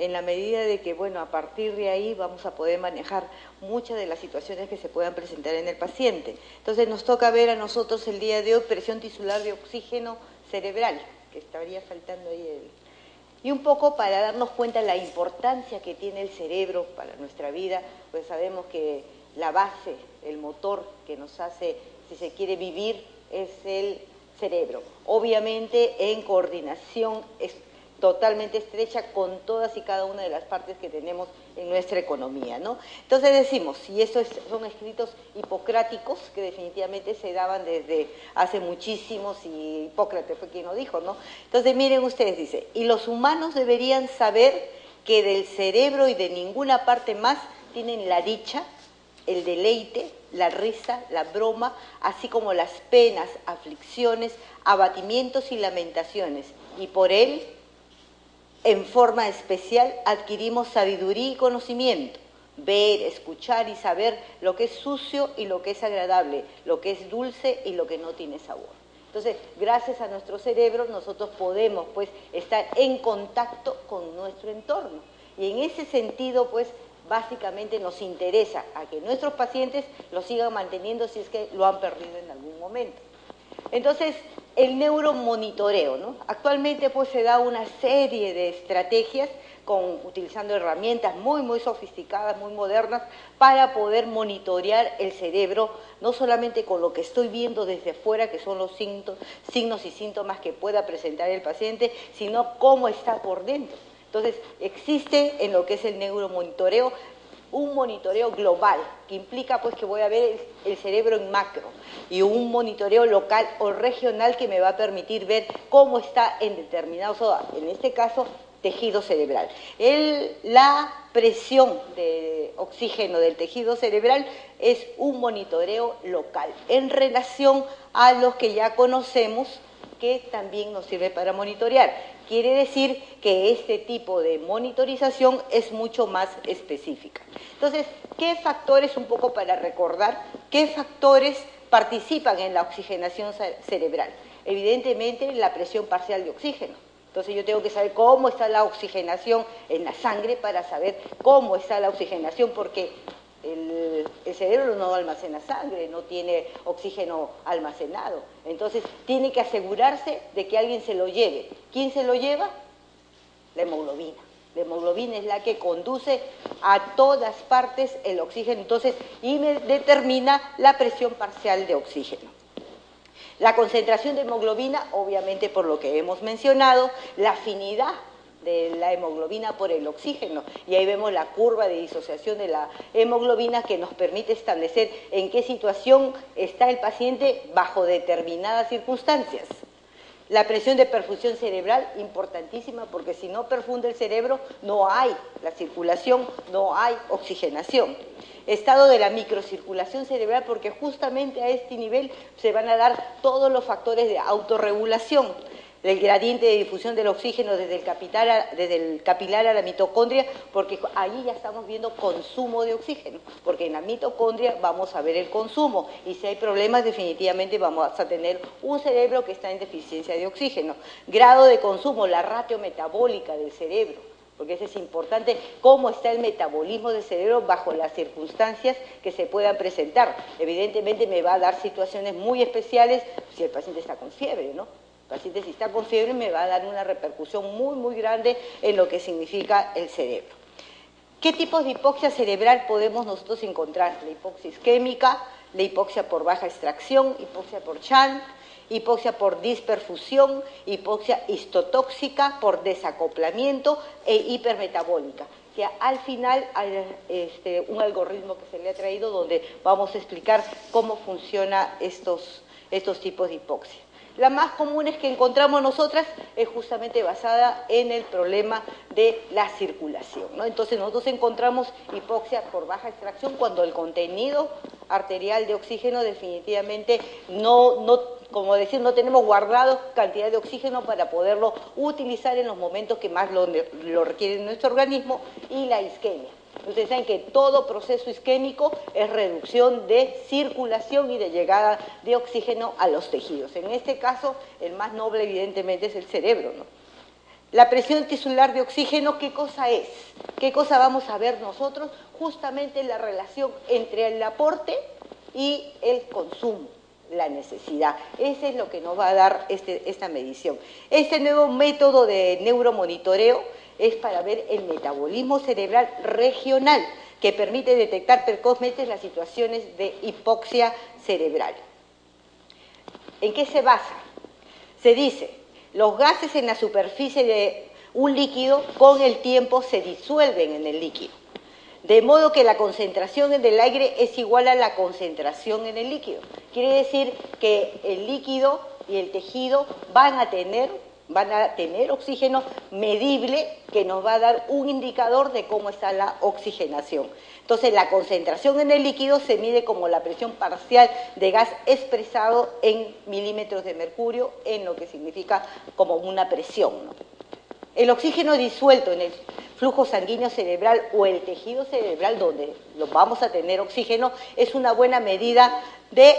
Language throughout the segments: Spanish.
en la medida de que, bueno, a partir de ahí vamos a poder manejar muchas de las situaciones que se puedan presentar en el paciente. Entonces nos toca ver a nosotros el día de hoy presión tisular de oxígeno cerebral, que estaría faltando ahí y un poco para darnos cuenta de la importancia que tiene el cerebro para nuestra vida, pues sabemos que la base, el motor que nos hace, si se quiere vivir, es el cerebro. Obviamente en coordinación totalmente estrecha con todas y cada una de las partes que tenemos en nuestra economía, ¿no? Entonces decimos, y eso son escritos hipocráticos que definitivamente se daban desde hace muchísimos, y Hipócrates fue quien lo dijo, ¿no? Entonces miren ustedes, dice, y los humanos deberían saber que del cerebro y de ninguna parte más tienen la dicha, el deleite, la risa, la broma, así como las penas, aflicciones, abatimientos y lamentaciones, y por él, en forma especial, adquirimos sabiduría y conocimiento, ver, escuchar y saber lo que es sucio y lo que es agradable, lo que es dulce y lo que no tiene sabor. Entonces, gracias a nuestro cerebro, nosotros podemos, pues, estar en contacto con nuestro entorno. Y en ese sentido, pues, básicamente nos interesa a que nuestros pacientes lo sigan manteniendo si es que lo han perdido en algún momento. Entonces, el neuromonitoreo, ¿no? Actualmente pues se da una serie de estrategias utilizando herramientas muy sofisticadas, muy modernas, para poder monitorear el cerebro, no solamente con lo que estoy viendo desde afuera, que son los signos y síntomas que pueda presentar el paciente, sino cómo está por dentro. Entonces, existe en lo que es el neuromonitoreo un monitoreo global, que implica pues que voy a ver el cerebro en macro, y un monitoreo local o regional que me va a permitir ver cómo está en determinados, en este caso, tejido cerebral. La presión de oxígeno del tejido cerebral es un monitoreo local, en relación a los que ya conocemos, que también nos sirve para monitorear. Quiere decir que este tipo de monitorización es mucho más específica. Entonces, ¿qué factores, un poco para recordar, qué factores participan en la oxigenación cerebral? Evidentemente, la presión parcial de oxígeno. Entonces yo tengo que saber cómo está la oxigenación en la sangre para saber cómo está la oxigenación, porque el cerebro no almacena sangre, no tiene oxígeno almacenado. Entonces tiene que asegurarse de que alguien se lo lleve. ¿Quién se lo lleva? La hemoglobina. La hemoglobina es la que conduce a todas partes el oxígeno, entonces, y me determina la presión parcial de oxígeno. La concentración de hemoglobina, obviamente por lo que hemos mencionado, la afinidad de la hemoglobina por el oxígeno, y ahí vemos la curva de disociación de la hemoglobina que nos permite establecer en qué situación está el paciente bajo determinadas circunstancias. La presión de perfusión cerebral, importantísima, porque si no perfunde el cerebro, no hay la circulación, no hay oxigenación. Estado de la microcirculación cerebral, porque justamente a este nivel se van a dar todos los factores de autorregulación. El gradiente de difusión del oxígeno desde el capilar a la mitocondria, porque ahí ya estamos viendo consumo de oxígeno, porque en la mitocondria vamos a ver el consumo, y si hay problemas definitivamente vamos a tener un cerebro que está en deficiencia de oxígeno. Grado de consumo, la ratio metabólica del cerebro, porque eso es importante, cómo está el metabolismo del cerebro bajo las circunstancias que se puedan presentar. Evidentemente me va a dar situaciones muy especiales si el paciente está con fiebre, ¿no? El paciente, si está con fiebre, me va a dar una repercusión muy grande en lo que significa el cerebro. ¿Qué tipos de hipoxia cerebral podemos nosotros encontrar? La hipoxia isquémica, la hipoxia por baja extracción, hipoxia por Chant, hipoxia por disperfusión, hipoxia histotóxica por desacoplamiento e hipermetabólica, que al final hay un algoritmo que se le ha traído donde vamos a explicar cómo funcionan estos tipos de hipoxia. La más común que encontramos nosotras es justamente basada en el problema de la circulación, ¿no? Entonces nosotros encontramos hipoxia por baja extracción cuando el contenido arterial de oxígeno definitivamente como decir, no tenemos guardado cantidad de oxígeno para poderlo utilizar en los momentos que más lo requiere nuestro organismo, y la isquemia. Ustedes saben que todo proceso isquémico es reducción de circulación y de llegada de oxígeno a los tejidos. En este caso, el más noble evidentemente es el cerebro, ¿no? La presión tisular de oxígeno, ¿qué cosa es? ¿Qué cosa vamos a ver nosotros? Justamente la relación entre el aporte y el consumo, la necesidad. Ese es lo que nos va a dar esta medición. Este nuevo método de neuromonitoreo es para ver el metabolismo cerebral regional, que permite detectar precozmente las situaciones de hipoxia cerebral. ¿En qué se basa? Se dice, los gases en la superficie de un líquido con el tiempo se disuelven en el líquido, de modo que la concentración en el aire es igual a la concentración en el líquido. Quiere decir que el líquido y el tejido van a tener oxígeno medible que nos va a dar un indicador de cómo está la oxigenación. Entonces, la concentración en el líquido se mide como la presión parcial de gas expresado en milímetros de mercurio, en lo que significa como una presión, ¿no? El oxígeno disuelto en el flujo sanguíneo cerebral o el tejido cerebral, donde vamos a tener oxígeno, es una buena medida del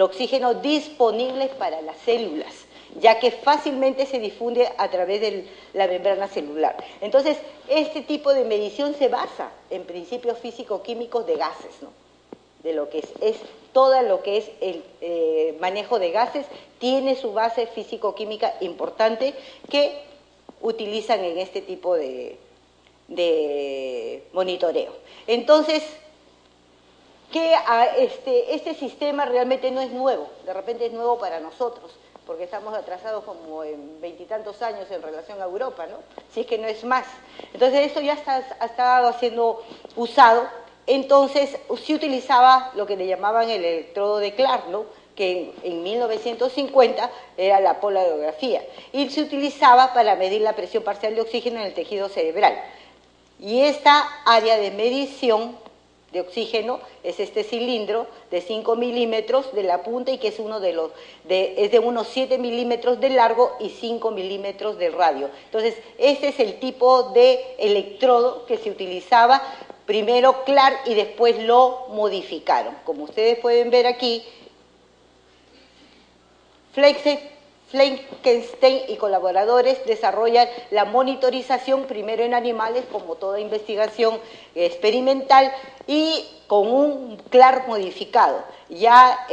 oxígeno disponible para las células, ya que fácilmente se difunde a través de la membrana celular. Entonces, este tipo de medición se basa en principios físico-químicos de gases, ¿no? De lo que es todo lo que es el manejo de gases, tiene su base físico-química importante que utilizan en este tipo de monitoreo. Entonces, este sistema realmente no es nuevo, de repente es nuevo para nosotros, porque estamos atrasados como en 20 y tantos años en relación a Europa, ¿no? Si es que no es más. Entonces, esto ya ha estado siendo usado. Entonces, se utilizaba lo que le llamaban el electrodo de Clark, ¿no? Que en 1950 era la polarografía, y se utilizaba para medir la presión parcial de oxígeno en el tejido cerebral. Y esta área de medición de oxígeno es este cilindro de 5 milímetros de la punta y que es es de unos 7 milímetros de largo y 5 milímetros de radio. Entonces, este es el tipo de electrodo que se utilizaba, primero Clark y después lo modificaron. Como ustedes pueden ver aquí, Fleckenstein y colaboradores desarrollan la monitorización primero en animales, como toda investigación experimental, y con un Clark modificado. Ya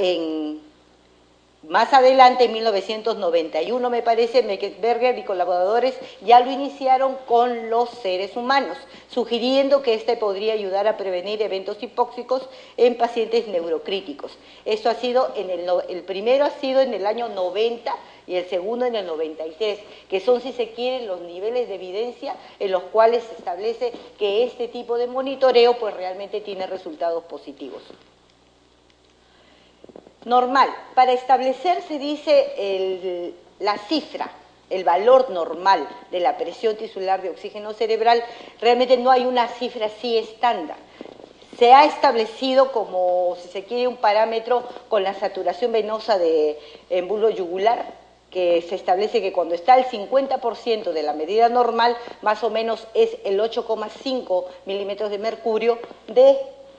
más adelante, en 1991, me parece, Meckelberger y colaboradores ya lo iniciaron con los seres humanos, sugiriendo que este podría ayudar a prevenir eventos hipóxicos en pacientes neurocríticos. Esto ha sido, el primero ha sido en el año 90 y el segundo en el 93, que son, si se quieren, los niveles de evidencia en los cuales se establece que este tipo de monitoreo pues realmente tiene resultados positivos. Normal. Para establecer, se dice, la cifra, el valor normal de la presión tisular de oxígeno cerebral, realmente no hay una cifra así estándar. Se ha establecido como, si se quiere, un parámetro con la saturación venosa en bulbo yugular, que se establece que cuando está el 50% de la medida normal, más o menos es el 8,5 milímetros de mercurio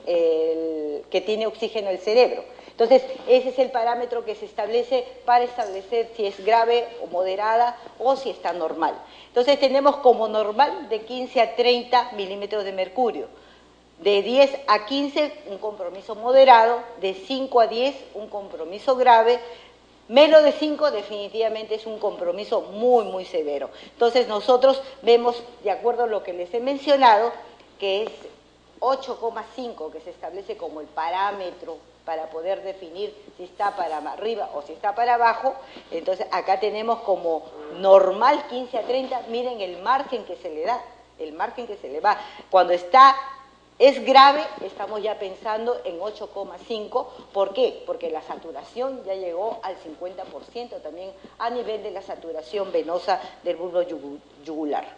que tiene oxígeno el cerebro. Entonces, ese es el parámetro que se establece para establecer si es grave o moderada o si está normal. Entonces, tenemos como normal de 15 a 30 milímetros de mercurio. De 10 a 15, un compromiso moderado. De 5 a 10, un compromiso grave. Menos de 5 definitivamente es un compromiso muy, muy severo. Entonces, nosotros vemos, de acuerdo a lo que les he mencionado, que es 8,5, que se establece como el parámetro para poder definir si está para arriba o si está para abajo. Entonces, acá tenemos como normal 15 a 30, miren el margen que se le da, el margen que se le va. Cuando es grave, estamos ya pensando en 8,5. ¿Por qué? Porque la saturación ya llegó al 50% también a nivel de la saturación venosa del bulbo yugular.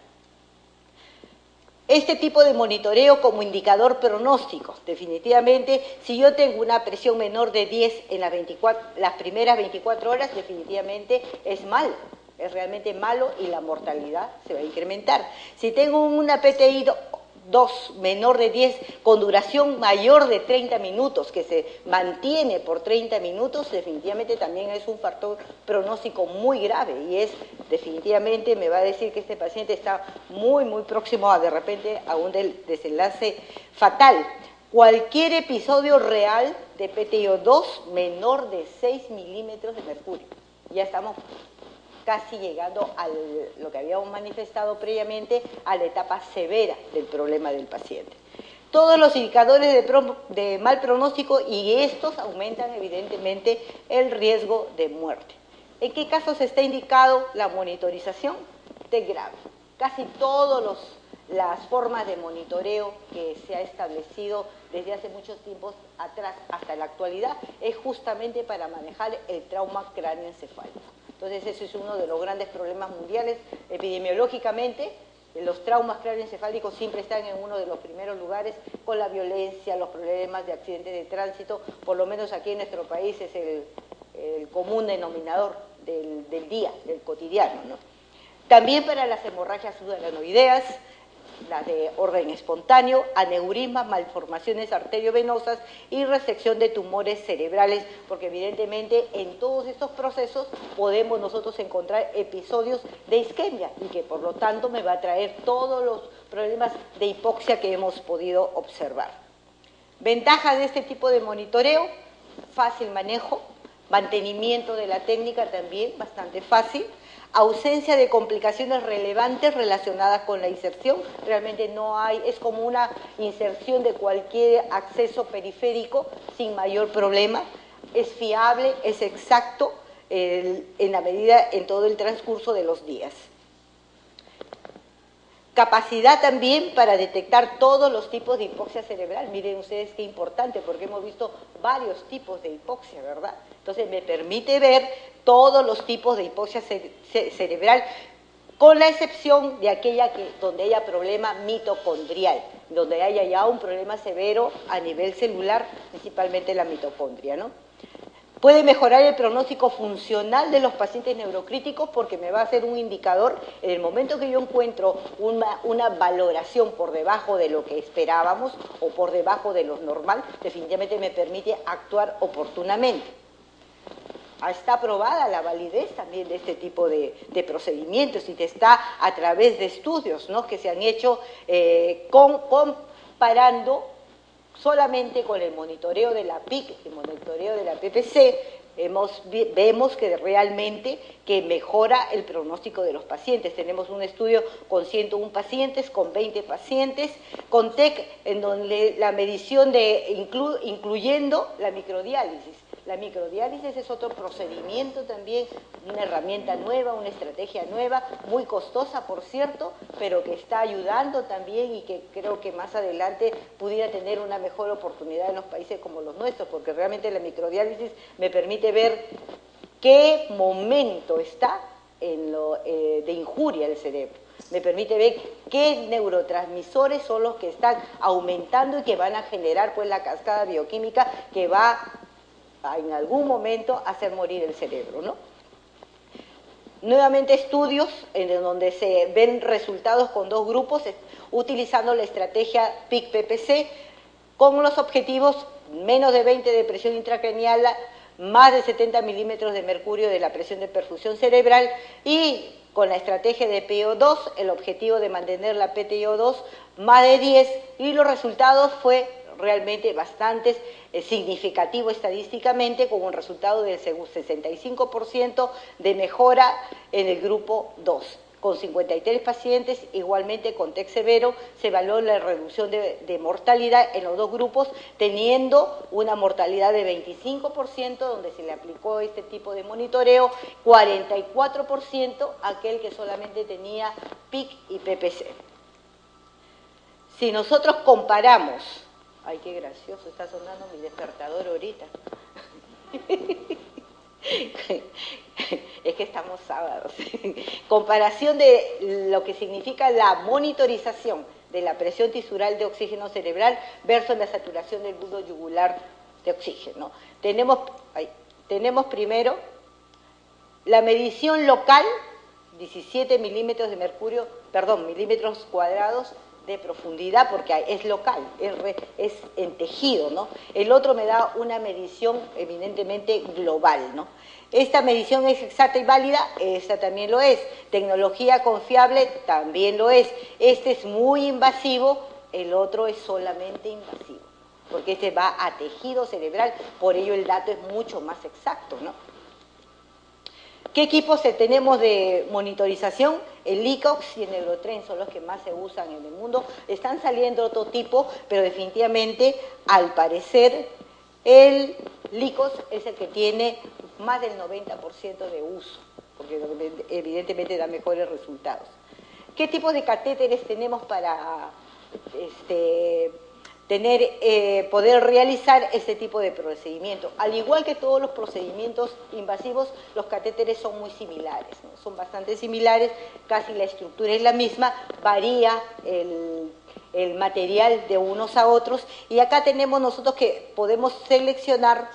Este tipo de monitoreo como indicador pronóstico, definitivamente, si yo tengo una presión menor de 10 en las primeras 24 horas, definitivamente es malo, es realmente malo y la mortalidad se va a incrementar. Si tengo una PTI 2 menor de 10 con duración mayor de 30 minutos, que se mantiene por 30 minutos, definitivamente también es un factor pronóstico muy grave y es definitivamente, me va a decir que este paciente está muy, muy próximo a de repente a un desenlace fatal. Cualquier episodio real de PTO2 menor de 6 milímetros de mercurio. Ya estamos casi llegando a lo que habíamos manifestado previamente, a la etapa severa del problema del paciente. Todos los indicadores de mal pronóstico y estos aumentan evidentemente el riesgo de muerte. ¿En qué casos está indicado la monitorización? De grave. Casi todas las formas de monitoreo que se ha establecido desde hace muchos tiempos atrás hasta la actualidad es justamente para manejar el trauma cráneoencefálico. Entonces, ese es uno de los grandes problemas mundiales. Epidemiológicamente, los traumas cráneoencefálicos siempre están en uno de los primeros lugares con la violencia, los problemas de accidentes de tránsito, por lo menos aquí en nuestro país es el común denominador del día, del cotidiano, ¿no? También para las hemorragias subaracnoideas, las de orden espontáneo, aneurismas, malformaciones arteriovenosas y resección de tumores cerebrales, porque evidentemente en todos estos procesos podemos nosotros encontrar episodios de isquemia y que por lo tanto me va a traer todos los problemas de hipoxia que hemos podido observar. Ventajas de este tipo de monitoreo: fácil manejo, mantenimiento de la técnica también bastante fácil, ausencia de complicaciones relevantes relacionadas con la inserción, realmente no hay, es como una inserción de cualquier acceso periférico sin mayor problema, es fiable, es exacto en la medida, en todo el transcurso de los días. Capacidad también para detectar todos los tipos de hipoxia cerebral. Miren ustedes qué importante, porque hemos visto varios tipos de hipoxia, ¿verdad? Entonces me permite ver todos los tipos de hipoxia cerebral, con la excepción de aquella donde haya problema mitocondrial, donde haya ya un problema severo a nivel celular, principalmente la mitocondria, ¿no? Puede mejorar el pronóstico funcional de los pacientes neurocríticos porque me va a hacer un indicador. En el momento que yo encuentro una valoración por debajo de lo que esperábamos o por debajo de lo normal, definitivamente me permite actuar oportunamente. Está aprobada la validez también de este tipo de procedimientos y está a través de estudios, ¿no?, que se han hecho comparando solamente con el monitoreo de la PIC, el monitoreo de la PPC, vemos que realmente que mejora el pronóstico de los pacientes. Tenemos un estudio con 101 pacientes, con 20 pacientes, con TEC, en donde la medición incluyendo la microdiálisis. La microdiálisis es otro procedimiento también, una herramienta nueva, una estrategia nueva, muy costosa, por cierto, pero que está ayudando también y que creo que más adelante pudiera tener una mejor oportunidad en los países como los nuestros, porque realmente la microdiálisis me permite ver qué momento está de injuria del cerebro. Me permite ver qué neurotransmisores son los que están aumentando y que van a generar pues la cascada bioquímica que va en algún momento hacer morir el cerebro, ¿no? Nuevamente estudios en donde se ven resultados con dos grupos utilizando la estrategia PIC-PPC con los objetivos menos de 20 de presión intracraneal, más de 70 milímetros de mercurio de la presión de perfusión cerebral y con la estrategia de PO2 el objetivo de mantener la PTO2 más de 10 y los resultados fue realmente bastante significativo estadísticamente, con un resultado del 65% de mejora en el grupo 2. Con 53 pacientes, igualmente con TEC severo, se evaluó la reducción de mortalidad en los dos grupos, teniendo una mortalidad de 25%, donde se le aplicó este tipo de monitoreo, 44% aquel que solamente tenía PIC y PPC. Si nosotros comparamos, ay, qué gracioso, está sonando mi despertador ahorita. Es que estamos sábados. Comparación de lo que significa la monitorización de la presión tisular de oxígeno cerebral versus la saturación del bulbo yugular de oxígeno. Tenemos primero la medición local, 17 milímetros de mercurio, perdón, milímetros cuadrados de profundidad porque es local, es en tejido, ¿no? El otro me da una medición evidentemente global, ¿no? Esta medición es exacta y válida, esta también lo es. Tecnología confiable también lo es. Este es muy invasivo, el otro es solamente invasivo, porque este va a tejido cerebral, por ello el dato es mucho más exacto, ¿no? ¿Qué equipos tenemos de monitorización? El LICOX y el Neurotren son los que más se usan en el mundo. Están saliendo otro tipo, pero definitivamente, al parecer, el LICOX es el que tiene más del 90% de uso, porque evidentemente da mejores resultados. ¿Qué tipos de catéteres tenemos para poder realizar este tipo de procedimiento? Al igual que todos los procedimientos invasivos, los catéteres son muy similares, ¿no? Son bastante similares, casi la estructura es la misma, varía el material de unos a otros, y acá tenemos nosotros que podemos seleccionar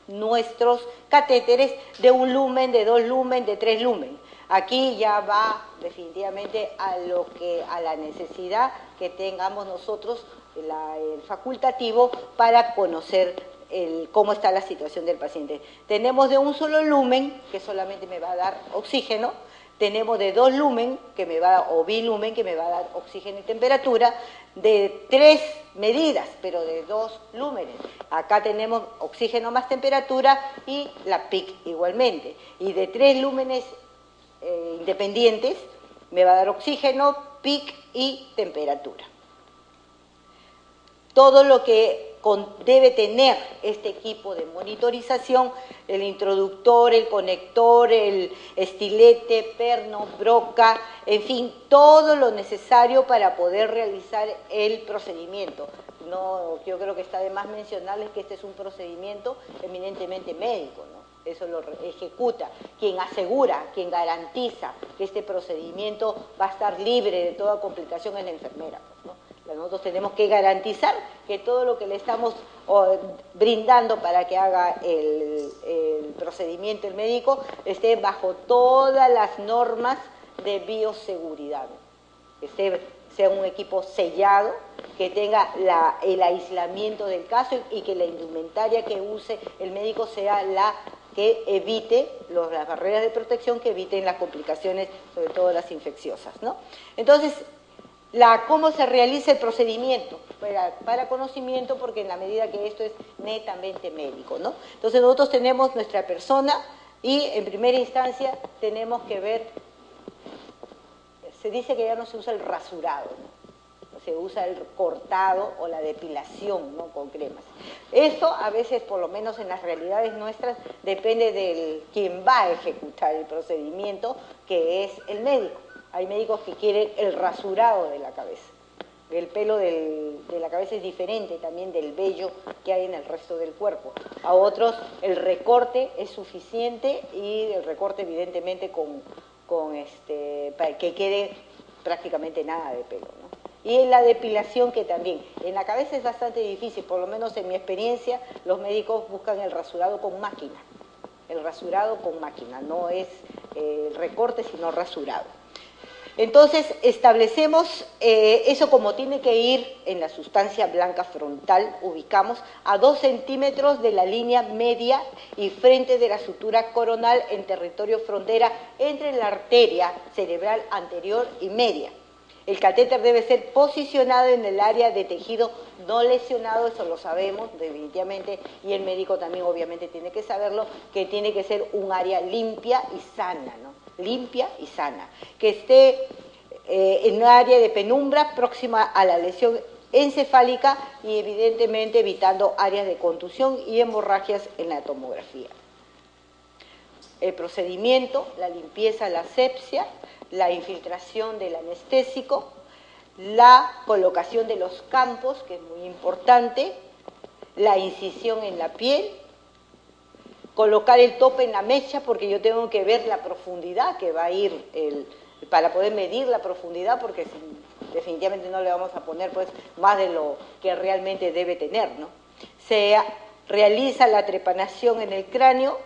nuestros catéteres de 1 lumen, de 2 lumen, de 3 lumen. Aquí ya va definitivamente a la necesidad que tengamos nosotros, el facultativo, para conocer cómo está la situación del paciente. Tenemos de 1 solo lumen, que solamente me va a dar oxígeno. Tenemos de 2 lumen, o bilumen, que me va a dar oxígeno y temperatura, de 3 medidas, pero de 2 lúmenes. Acá tenemos oxígeno más temperatura y la PIC igualmente. Y de 3 lúmenes independientes, me va a dar oxígeno, PIC y temperatura. Todo lo que debe tener este equipo de monitorización, el introductor, el conector, el estilete, perno, broca, en fin, todo lo necesario para poder realizar el procedimiento. No, yo creo que está de más mencionarles que este es un procedimiento eminentemente médico, ¿no? Eso lo ejecuta. Quien asegura, quien garantiza que este procedimiento va a estar libre de toda complicación es la enfermera, ¿no? Nosotros tenemos que garantizar que todo lo que le estamos brindando para que haga el procedimiento el médico esté bajo todas las normas de bioseguridad, ¿no? Que sea un equipo sellado, que tenga el aislamiento del caso y que la indumentaria que use el médico sea la que evite las barreras de protección, que eviten las complicaciones, sobre todo las infecciosas, ¿no? Entonces, ¿cómo se realiza el procedimiento? Para conocimiento, porque en la medida que esto es netamente médico, ¿no? Entonces nosotros tenemos nuestra persona y en primera instancia tenemos que ver, se dice que ya no se usa el rasurado, ¿no? Se usa el cortado o la depilación, ¿no? Con cremas. Esto a veces, por lo menos en las realidades nuestras, depende de quien va a ejecutar el procedimiento, que es el médico. Hay médicos que quieren el rasurado de la cabeza. El pelo de la cabeza es diferente también del vello que hay en el resto del cuerpo. A otros el recorte es suficiente, y el recorte evidentemente para que quede prácticamente nada de pelo, ¿no? Y en la depilación, que también en la cabeza es bastante difícil, por lo menos en mi experiencia, los médicos buscan el rasurado con máquina. El rasurado con máquina, no es el recorte, sino rasurado. Entonces, establecemos eso como tiene que ir en la sustancia blanca frontal, ubicamos a 2 centímetros de la línea media y frente de la sutura coronal en territorio frontera entre la arteria cerebral anterior y media. El catéter debe ser posicionado en el área de tejido no lesionado, eso lo sabemos definitivamente, y el médico también obviamente tiene que saberlo, que tiene que ser un área limpia y sana, ¿no? Limpia y sana, que esté en un área de penumbra próxima a la lesión encefálica y evidentemente evitando áreas de contusión y hemorragias en la tomografía. El procedimiento, la limpieza, la asepsia, la infiltración del anestésico, la colocación de los campos, que es muy importante, la incisión en la piel, colocar el tope en la mecha, porque yo tengo que ver la profundidad que va a ir, para poder medir la profundidad, porque definitivamente no le vamos a poner pues más de lo que realmente debe tener, ¿no? Se realiza la trepanación en el cráneo,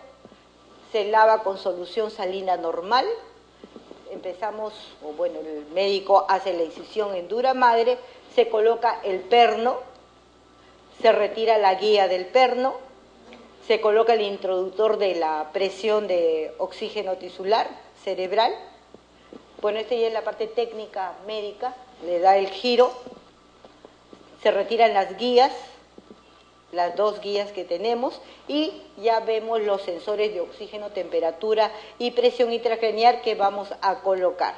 se lava con solución salina normal. El médico hace la incisión en dura madre, se coloca el perno, se retira la guía del perno, se coloca el introductor de la presión de oxígeno tisular cerebral. Bueno, esta ya es la parte técnica médica, le da el giro, se retiran las guías, las dos guías que tenemos, y ya vemos los sensores de oxígeno, temperatura y presión intracraneal que vamos a colocar.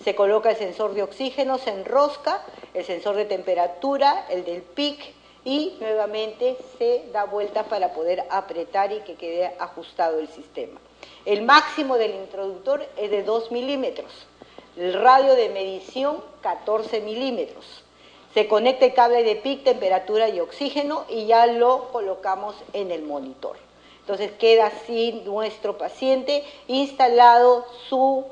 Se coloca el sensor de oxígeno, se enrosca, el sensor de temperatura, el del PIC, y nuevamente se da vueltas para poder apretar y que quede ajustado el sistema. El máximo del introductor es de 2 milímetros, el radio de medición 14 milímetros. Se conecta el cable de PIC, temperatura y oxígeno y ya lo colocamos en el monitor. Entonces queda así nuestro paciente instalado su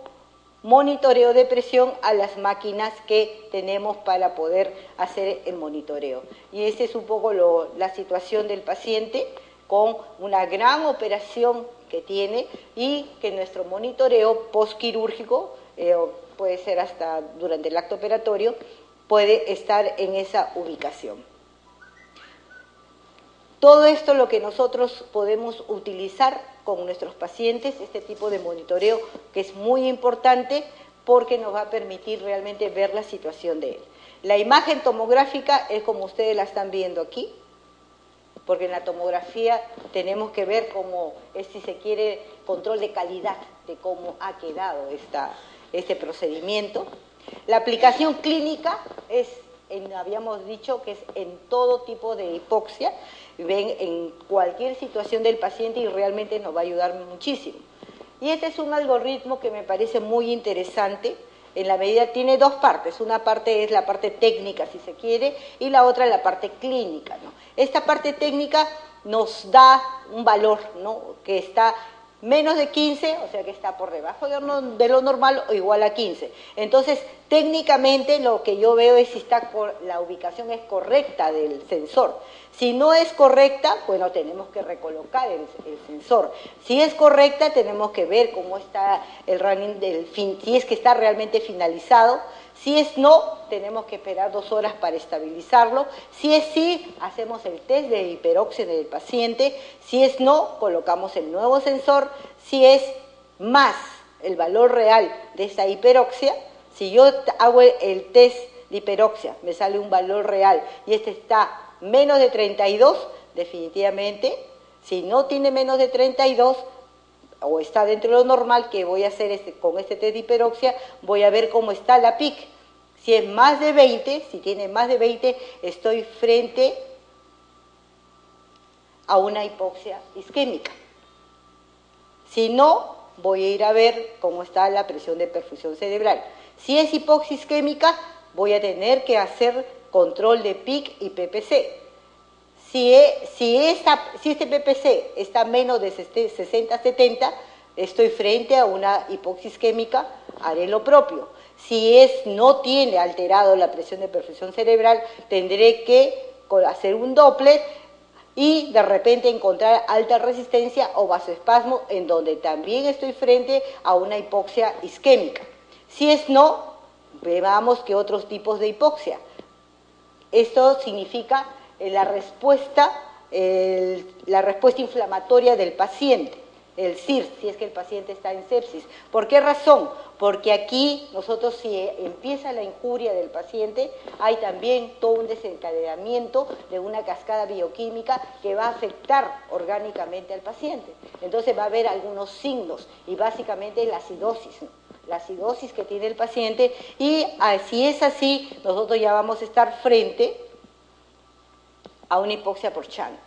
monitoreo de presión a las máquinas que tenemos para poder hacer el monitoreo. Y esa es un poco la situación del paciente con una gran operación que tiene y que nuestro monitoreo postquirúrgico, puede ser hasta durante el acto operatorio, puede estar en esa ubicación. Todo esto lo que nosotros podemos utilizar con nuestros pacientes, este tipo de monitoreo que es muy importante porque nos va a permitir realmente ver la situación de él. La imagen tomográfica es como ustedes la están viendo aquí, porque en la tomografía tenemos que ver cómo es, si se quiere, control de calidad de cómo ha quedado este procedimiento. La aplicación clínica es, habíamos dicho que es en todo tipo de hipoxia, ven en cualquier situación del paciente y realmente nos va a ayudar muchísimo. Y este es un algoritmo que me parece muy interesante, en la medida, tiene dos partes, una parte es la parte técnica si se quiere y la otra la parte clínica, ¿no? Esta parte técnica nos da un valor, ¿no?, que está menos de 15, o sea que está por debajo de lo normal o igual a 15. Entonces, técnicamente lo que yo veo es si la ubicación es correcta del sensor. Si no es correcta, bueno, tenemos que recolocar el sensor. Si es correcta, tenemos que ver cómo está el running si es que está realmente finalizado. Si es no, tenemos que esperar 2 horas para estabilizarlo. Si es sí, hacemos el test de hiperoxia en el paciente. Si es no, colocamos el nuevo sensor. Si es más el valor real de esa hiperoxia, si yo hago el test de hiperoxia, me sale un valor real y este está menos de 32, definitivamente, si no tiene menos de 32, o está dentro de lo normal, que voy a hacer con este test de hiperoxia, voy a ver cómo está la PIC. Si es más de 20, si tiene más de 20, estoy frente a una hipoxia isquémica. Si no, voy a ir a ver cómo está la presión de perfusión cerebral. Si es hipoxia isquémica, voy a tener que hacer control de PIC y PPC. Si este PPC está menos de 60-70, estoy frente a una hipoxia isquémica, haré lo propio. Si no tiene alterado la presión de perfusión cerebral, tendré que hacer un Doppler y de repente encontrar alta resistencia o vasoespasmo, en donde también estoy frente a una hipoxia isquémica. Si es no, veamos qué otros tipos de hipoxia. Esto significa la respuesta inflamatoria del paciente, el CIR, si es que el paciente está en sepsis. ¿Por qué razón? Porque aquí nosotros, si empieza la injuria del paciente, hay también todo un desencadenamiento de una cascada bioquímica que va a afectar orgánicamente al paciente. Entonces va a haber algunos signos y básicamente la acidosis, ¿no?, la acidosis que tiene el paciente, y si es así, nosotros ya vamos a estar frente a una hipoxia por Chant.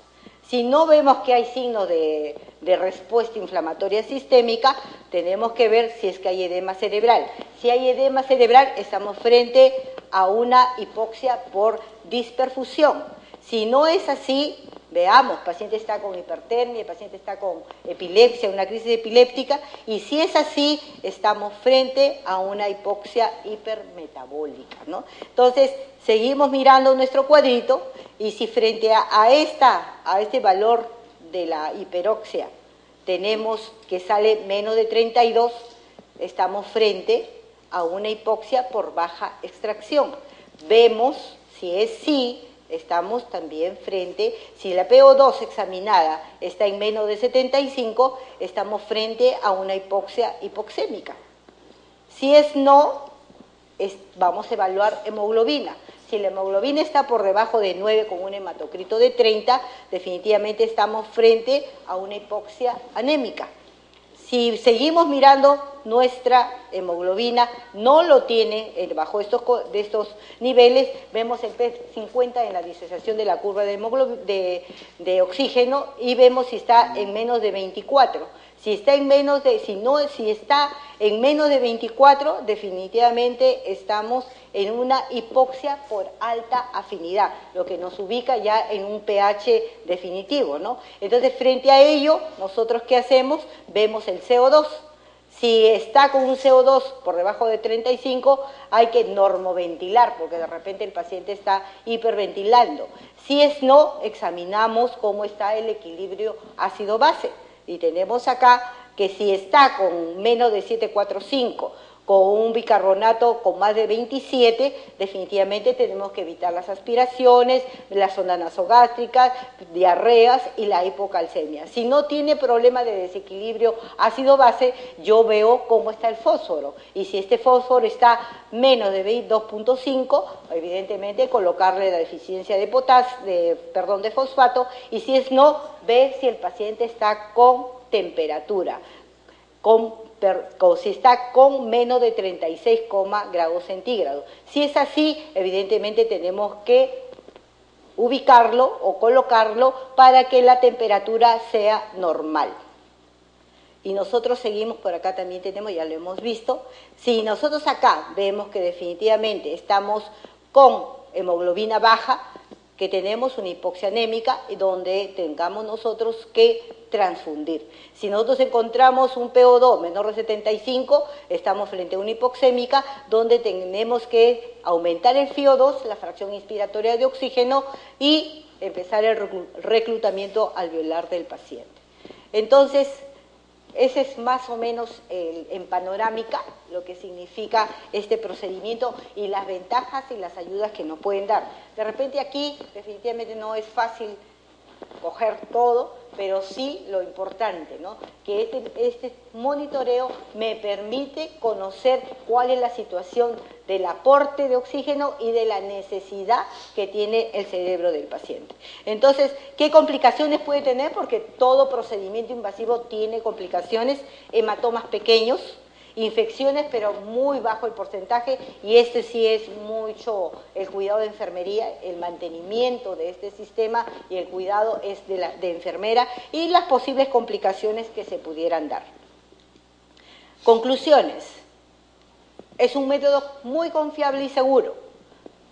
Si no vemos que hay signos de respuesta inflamatoria sistémica, tenemos que ver si es que hay edema cerebral. Si hay edema cerebral, estamos frente a una hipoxia por disperfusión. Si no es así, veamos, el paciente está con hipertermia, el paciente está con epilepsia, una crisis epiléptica, y si es así, estamos frente a una hipoxia hipermetabólica, ¿no? Entonces, seguimos mirando nuestro cuadrito, y si frente a este valor de la hiperoxia tenemos que sale menos de 32, estamos frente a una hipoxia por baja extracción. vemos, si es sí, estamos también frente, si la PO2 examinada está en menos de 75, estamos frente a una hipoxia hipoxémica. Si es no, vamos a evaluar hemoglobina. Si la hemoglobina está por debajo de 9 con un hematocrito de 30, definitivamente estamos frente a una hipoxia anémica. Si seguimos mirando, nuestra hemoglobina no lo tiene bajo de estos niveles, vemos el P50 en la disociación de la curva de oxígeno y vemos si está en menos de 24. Si está en menos de, si está en menos de 24, definitivamente estamos en una hipoxia por alta afinidad, lo que nos ubica ya en un pH definitivo, ¿no? Entonces, frente a ello, nosotros ¿qué hacemos? Vemos el CO2. Si está con un CO2 por debajo de 35, hay que normoventilar, porque de repente el paciente está hiperventilando. Si es no, examinamos cómo está el equilibrio ácido-base. Y tenemos acá que si está con menos de 7,45, con un bicarbonato con más de 27, definitivamente tenemos que evitar las aspiraciones, las sondas nasogástricas, diarreas y la hipocalcemia. Si no tiene problema de desequilibrio ácido-base, yo veo cómo está el fósforo. Y si este fósforo está menos de 2,5, evidentemente colocarle la deficiencia de fosfato. Y si es no, ver si el paciente está con temperatura, si está con menos de 36 grados centígrados. Si es así, evidentemente tenemos que ubicarlo o colocarlo para que la temperatura sea normal. Y nosotros seguimos por acá, también tenemos, ya lo hemos visto, si nosotros acá vemos que definitivamente estamos con hemoglobina baja, que tenemos una hipoxia anémica y donde tengamos nosotros que transfundir. Si nosotros encontramos un PO2 menor de 75, estamos frente a una hipoxémica donde tenemos que aumentar el FiO2, la fracción inspiratoria de oxígeno, y empezar el reclutamiento alveolar del paciente. Entonces, ese es más o menos en panorámica lo que significa este procedimiento y las ventajas y las ayudas que nos pueden dar. De repente aquí definitivamente no es fácil coger todo, pero sí lo importante, ¿no? Que este monitoreo me permite conocer cuál es la situación del aporte de oxígeno y de la necesidad que tiene el cerebro del paciente. Entonces, ¿qué complicaciones puede tener? Porque todo procedimiento invasivo tiene complicaciones, hematomas pequeños, infecciones, pero muy bajo el porcentaje, y este sí es mucho el cuidado de enfermería, el mantenimiento de este sistema y el cuidado es de enfermera y las posibles complicaciones que se pudieran dar. Conclusiones. Es un método muy confiable y seguro,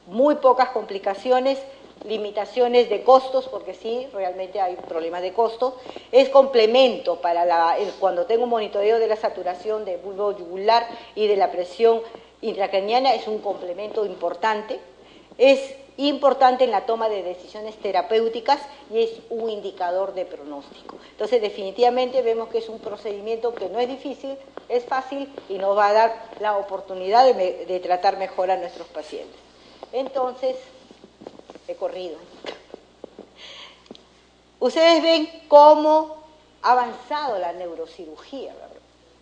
muy pocas complicaciones, limitaciones de costos, porque sí, realmente hay problemas de costos. Es complemento para cuando tengo un monitoreo de la saturación de bulbo yugular y de la presión intracraniana, es un complemento importante. Es importante en la toma de decisiones terapéuticas y es un indicador de pronóstico. Entonces, definitivamente vemos que es un procedimiento que no es difícil, es fácil y nos va a dar la oportunidad de tratar mejor a nuestros pacientes. Entonces, he corrido. Ustedes ven cómo ha avanzado la neurocirugía, ¿verdad?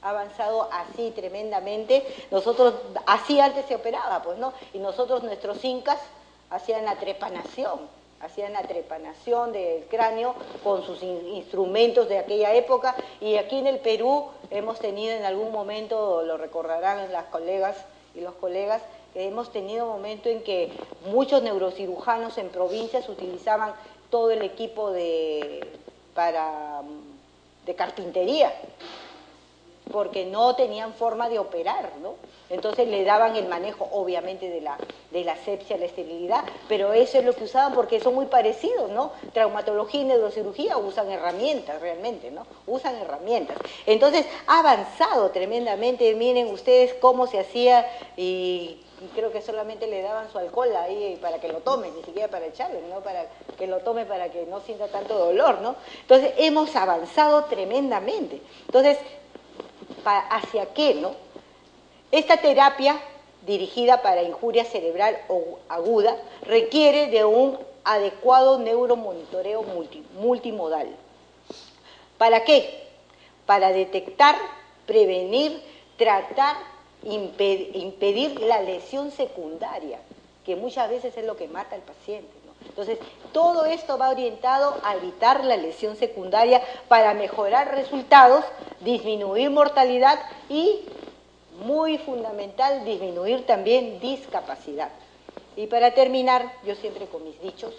Ha avanzado así tremendamente. Nosotros, así antes se operaba, pues, ¿no? Y nosotros, nuestros incas, hacían la trepanación del cráneo con sus instrumentos de aquella época, y aquí en el Perú hemos tenido en algún momento, lo recordarán las colegas y los colegas, que hemos tenido un momento en que muchos neurocirujanos en provincias utilizaban todo el equipo de carpintería, porque no tenían forma de operar, ¿no? Entonces le daban el manejo, obviamente, de la asepsia, la esterilidad, pero eso es lo que usaban porque son muy parecidos, ¿no? Traumatología y neurocirugía usan herramientas realmente, ¿no? Usan herramientas. Entonces ha avanzado tremendamente, miren ustedes cómo se hacía, y creo que solamente le daban su alcohol ahí para que lo tome, ni siquiera para echarle, ¿no? Para que lo tome, para que no sienta tanto dolor, ¿no? Entonces hemos avanzado tremendamente. Entonces, ¿hacia qué, no? Esta terapia dirigida para injuria cerebral o aguda requiere de un adecuado neuromonitoreo multimodal. ¿Para qué? Para detectar, prevenir, tratar, impedir la lesión secundaria, que muchas veces es lo que mata al paciente, ¿no? Entonces, todo esto va orientado a evitar la lesión secundaria para mejorar resultados, disminuir mortalidad y, muy fundamental, disminuir también discapacidad. Y para terminar, yo siempre con mis dichos,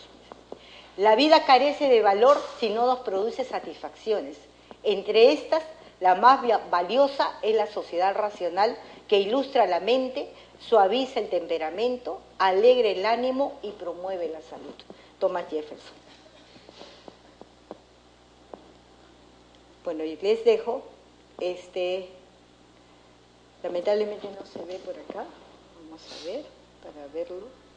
la vida carece de valor si no nos produce satisfacciones. Entre estas, la más valiosa es la sociedad racional que ilustra la mente, suaviza el temperamento, alegra el ánimo y promueve la salud. Thomas Jefferson. Bueno, y les dejo, lamentablemente no se ve por acá, vamos a ver, para verlo.